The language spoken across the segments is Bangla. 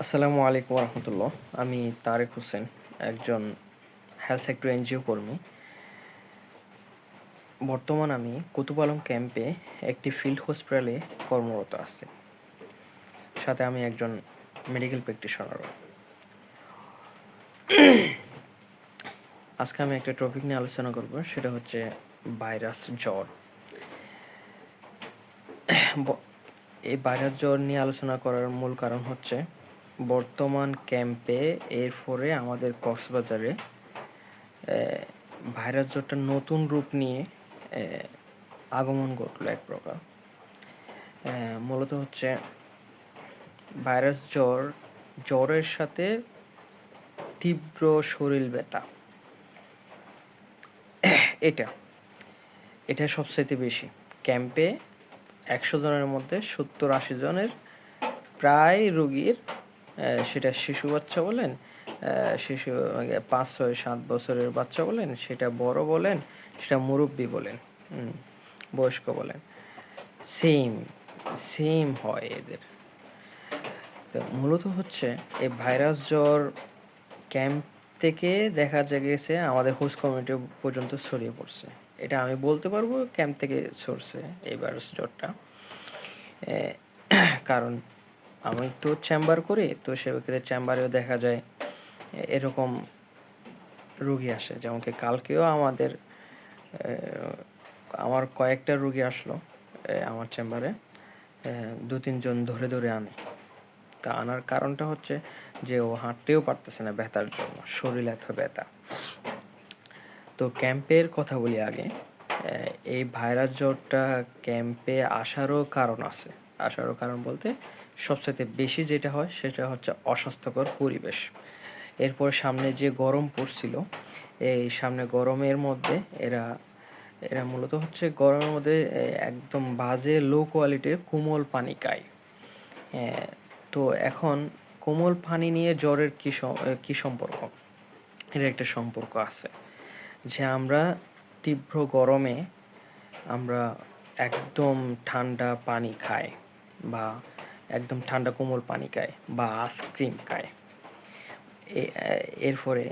আসসালামু আলাইকুম রহমতুল্লাহ। আমি তারেক হোসেন, একজন হেলথ সেক্টর এনজিও কর্মী। বর্তমান আমি কুতুব আলম ক্যাম্পে একটি ফিল্ড হসপিটালে কর্মরত আছি। সাথে আমি একজন মেডিকেল প্র্যাকটিশনারও। আজকে আমি একটা টপিক নিয়ে আলোচনা করব, সেটা হচ্ছে ভাইরাস জ্বর। এই ভাইরাস জ্বর নিয়ে আলোচনা করার মূল কারণ হচ্ছে বর্তমান ক্যাম্পে এরপরে আমাদের কক্সবাজারে ভাইরাস জ্বরটা নতুন রূপ নিয়ে আগমন ঘটলো এক প্রকার। মূলত হচ্ছে ভাইরাস জ্বরের সাথে তীব্র শরীর ব্যথা, এটা সবচাইতে বেশি। ক্যাম্পে 100 জনের মধ্যে 70-80 জনের প্রায় রোগীর, সেটা শিশু বাচ্চা বলেন, শিশু 5-6-7 বছরের বাচ্চা বলেন, সেটা বড় বলেন, সেটা মুরব্বী বলেন, বয়স্ক বলেন, সেম সেম হয় এদের। তো মূলত হচ্ছে এই ভাইরাস জ্বর ক্যাম্প থেকে দেখা গেছে আমাদের হোস্ট কমিউনিটি পর্যন্ত ছড়িয়ে পড়ছে। এটা আমি বলতে পারবো ক্যাম্প থেকে ছড়ছে এই ভাইরাস জ্বরটা। কারণ আমি তো চেম্বার করি, তো সেক্ষেত্রে চেম্বারেও দেখা যায় এরকম রুগী আসে। যেমন কি কালকেও আমার কয়েকটা রুগী আসলো আমার চেম্বারে, 2-3 জন ধরে ধরে আনে। তা আনার কারণটা হচ্ছে যে ও হাঁটতেও পারতেছে না ব্যথার জন্য, শরীর এত ব্যথা। তো ক্যাম্পের কথা বলি আগে। এই ভাইরাস জ্বরটা ক্যাম্পে আসারও কারণ আছে। আসারও কারণ বলতে সবচেয়ে বেশি যেটা হয় সেটা হচ্ছে অস্বাস্থ্যকর পরিবেশ। এরপর সামনে যে গরম পড়ছিল, এই সামনে গরমের মধ্যে এরা এরা মূলত হচ্ছে গরমের মধ্যে একদম বাজে লো কোয়ালিটির কোমল পানি খায়। তো এখন কোমল পানি নিয়ে জ্বরের কি সম্পর্ক? এর একটা সম্পর্ক আছে যে আমরা তীব্র গরমে আমরা একদম ঠান্ডা পানি খাই, বা একদম ঠান্ডা কোমল পানি খাই, বা আইসক্রিম খাই। এরপরে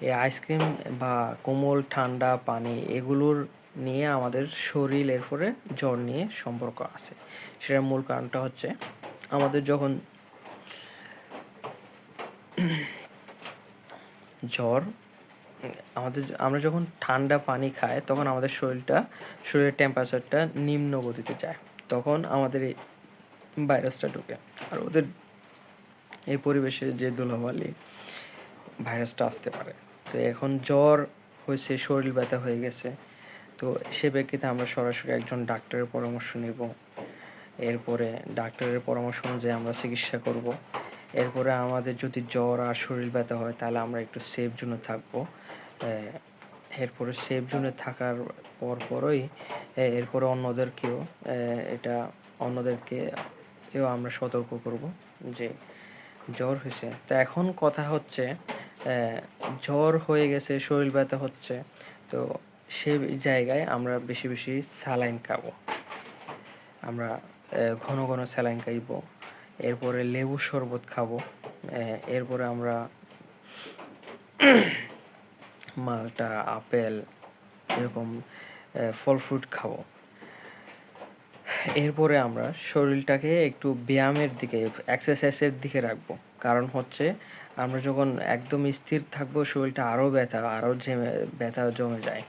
এই আইসক্রিম বা কোমল ঠান্ডা পানি এগুলোর নিয়ে আমাদের শরীর এরপরে জ্বর নিয়ে সম্পর্ক আছে। সেটার মূল কারণটা হচ্ছে আমাদের যখন জ্বর, আমরা যখন ঠান্ডা পানি খাই তখন আমাদের শরীরের টেম্পারেচারটা নিম্ন গতিতে যায়, তখন আমাদের এই ভাইরাসটা ঢুকে। আর ওদের এই পরিবেশে যে ধুলোবালি, ভাইরাসটা আসতে পারে। তো এখন জ্বর হয়েছে, শরীর ব্যথা হয়ে গেছে, তো সে ব্যক্তিতে আমরা সরাসরি একজন ডাক্তারের পরামর্শ নেব। এরপরে ডাক্তারের পরামর্শ অনুযায়ী আমরা চিকিৎসা করব। এরপরে আমাদের যদি জ্বর আর শরীর ব্যথা হয় তাহলে আমরা একটু সেফ জোনে থাকবো। এরপরে সেফ জোনে থাকার পরই এরপরে অন্যদেরকেও আমরা সতর্ক করব যে জ্বর হয়েছে। তো এখন কথা হচ্ছে জ্বর হয়ে গেছে, শরীর ব্যথা হচ্ছে, তো সে জায়গায় আমরা বেশি বেশি স্যালাইন খাবো। আমরা ঘন ঘন স্যালাইন খাইব। এরপরে লেবু শরবত খাবো। এরপরে আমরা মালটা, আপেল, এরকম ফল ফ্রুট খাবো। এরপরে আমরা শরীরটাকে একটু ব্যায়ামের দিকে, এক্সারসাইজের দিকে রাখবো। কারণ হচ্ছে আমরা যখন একদম স্থির থাকবো শরীরটা আরও ব্যথা জমে যায়।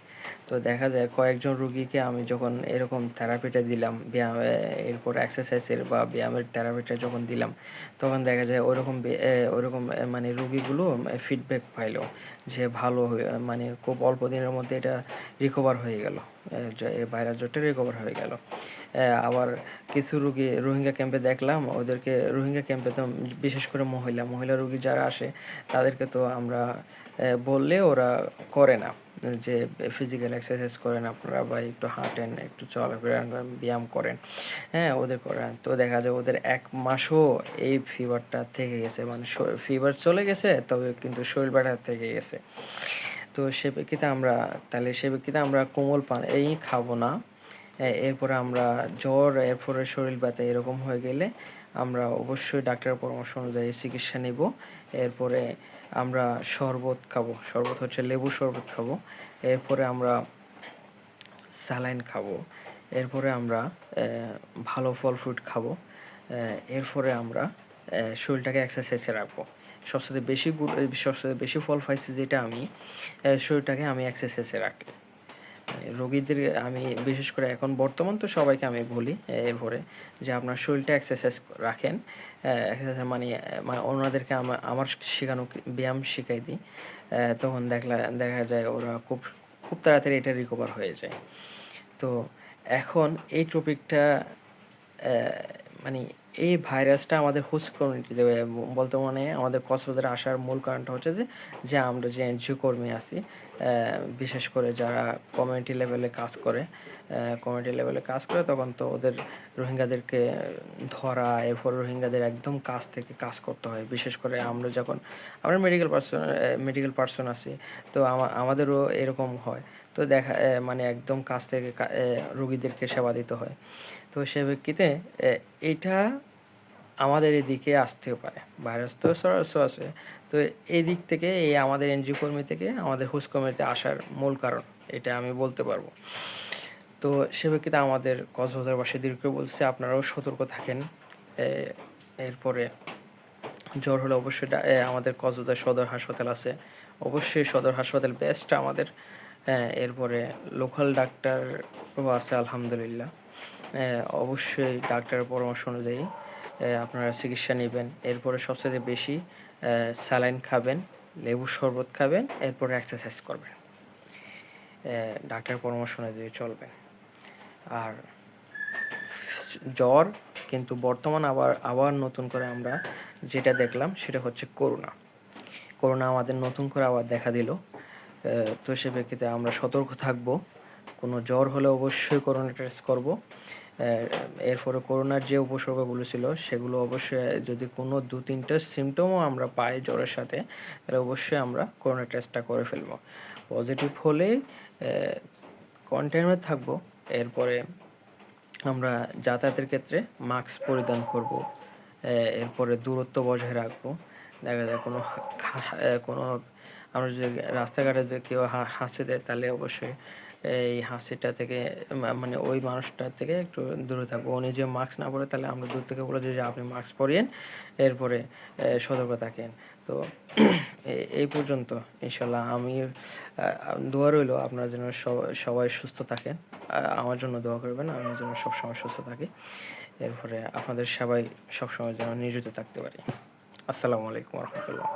তো দেখা যায় কয়েকজন রুগীকে আমি যখন এরকম থেরাপিটা দিলাম, ব্যায়াম, এরপর এক্সারসাইজের বা ব্যায়ামের থেরাপিটা যখন দিলাম, তখন দেখা যায় ওরকম মানে রুগীগুলো ফিডব্যাক পাইলো যে ভালো মানে খুব অল্প দিনের মধ্যে এটা রিকভার হয়ে গেল, এই ভাইরাস জ্বরটা রিকভার হয়ে গেল। আবার কিছু রুগী রোহিঙ্গা ক্যাম্পে দেখলাম, রোহিঙ্গা ক্যাম্পে তো বিশেষ করে মহিলা রুগী যারা আসে তাদেরকে তো আমরা বললে ওরা করে না, যে ফিজিক্যাল এক্সারসাইজ করেন আপনারা, বা একটু হাঁটেন, একটু চলাফেরা ব্যায়াম করেন, ওদের করেন। তো দেখা যায় ওদের 1 মাসও এই ফিভারটা থেকে গেছে, মানে ফিভার চলে গেছে তবে কিন্তু শরীর ব্যথা থেকে গেছে। তো সে ব্যক্তিতে আমরা কোমল পানি খাবো না। এরপরে আমরা জ্বর, এরপরে শরীর ব্যথা এরকম হয়ে গেলে আমরা অবশ্যই ডাক্তারের পরামর্শ অনুযায়ী চিকিৎসা নেব। এরপরে আমরা শরবত খাবো, শরবত হচ্ছে লেবু শরবত খাবো। এরপরে আমরা স্যালাইন খাবো। এরপরে আমরা ভালো ফল ফ্রুট খাবো। এরপরে আমরা শরীরটাকে এক্সারসাইজে রাখবো। সবচেয়ে বেশি ফল পাইছি যেটা আমি শরীরটাকে আমি এক্সারসাইজে রাখলে। রোগীদের আমি বিশেষ করে এখন বর্তমান তো সবাইকে আমি বলি এরপরে যে আপনার শরীরটা এক্সারসাইজ রাখেন। এক্সারসাইজ মানে ওনাদেরকে আমার শেখানো ব্যায়াম শিখাই দিই। তখন দেখা যায় ওরা খুব খুব তাড়াতাড়ি এটা রিকভার হয়ে যায়। তো এখন এই টপিকটা মানে এই ভাইরাসটা আমাদের হোস্ট কমিউনিটিতে বর্তমানে আমাদের কক্সবাজারে আসার মূল কারণটা হচ্ছে যে আমরা যে এনজিও কর্মী আছি, বিশেষ করে যারা কমিউনিটি লেভেলে কাজ করে তখন তো ওদের রোহিঙ্গাদেরকে ধরা, এরপর রোহিঙ্গাদের একদম কাছ থেকে কাজ করতে হয়। বিশেষ করে আমরা মেডিকেল পার্সন আছি, তো আমাদেরও এরকম হয়। তো মানে একদম কাছ থেকে রোগীদেরকে সেবা দিতে হয়। তো সে প্রেক্ষিতে এটা আমাদের এদিকে আসতেও পারে, ভাইরাস তো আছে। তো এই দিক থেকে আমাদের এনজিও কর্মী থেকে আমাদের হোস্ট কমিটিতে আসার মূল কারণ এটা আমি বলতে পারবো। তো সে প্রেক্ষিতে আমাদের কক্সবাজারবাসীদেরকে বলছে আপনারাও সতর্ক থাকেন। এরপরে জ্বর হলে অবশ্যই আমাদের কক্সবাজার সদর হাসপাতাল আছে, অবশ্যই সদর হাসপাতাল বেস্ট আমাদের। এরপরে লোকাল ডাক্তারও আছে আলহামদুলিল্লাহ। অবশ্যই ডাক্তারের পরামর্শ অনুযায়ী আপনারা চিকিৎসা নেবেন। এরপরে সবচেয়ে বেশি স্যালাইন খাবেন, লেবুর শরবত খাবেন, এরপরে এক্সারসাইজ করবেন, ডাক্তারের পরামর্শ অনুযায়ী চলবেন। আর জ্বর কিন্তু বর্তমান আবার নতুন করে আমরা যেটা দেখলাম সেটা হচ্ছে করোনা আমাদের নতুন করে আবার দেখা দিল। তো সে প্রেক্ষিতে আমরা সতর্ক থাকব। কোনো জ্বর হলে অবশ্যই করোনা টেস্ট করব। এরপরে করোনার যে উপসর্গগুলো ছিল সেগুলো অবশ্যই যদি কোনো 2-3টা সিমটমও আমরা পাই জ্বরের সাথে, তাহলে অবশ্যই আমরা করোনা টেস্টটা করে ফেলব। পজিটিভ হলে কন্টেইনমেন্টে থাকবো। এরপরে আমরা যাতায়াতের ক্ষেত্রে মাস্ক পরিধান করব। এরপরে দূরত্ব বজায় রাখবো। দেখা যায় কোনো আমরা যদি রাস্তাঘাটে যে কেউ হাসি দেয় তাহলে অবশ্যই এই হাসিটা থেকে মানে ওই মানুষটার থেকে একটু দূরে থাকবো। ও নিজে মাস্ক না পরে তাহলে আমরা দূর থেকে বলে দিই যে আপনি মাস্ক পরিয়েন, এরপরে সতর্ক থাকেন। তো এই পর্যন্ত ইনশাল্লাহ আমি দোয়া রইল আপনার যেন সবাই সুস্থ থাকেন। আমার জন্য দোয়া করবেন, আমি যেন সবসময় সুস্থ থাকি। এরপরে আপনাদের সবাই সবসময় যেন নিয়োজিত থাকতে পারি। আসসালামু আলাইকুম রহমতুল্লাহ।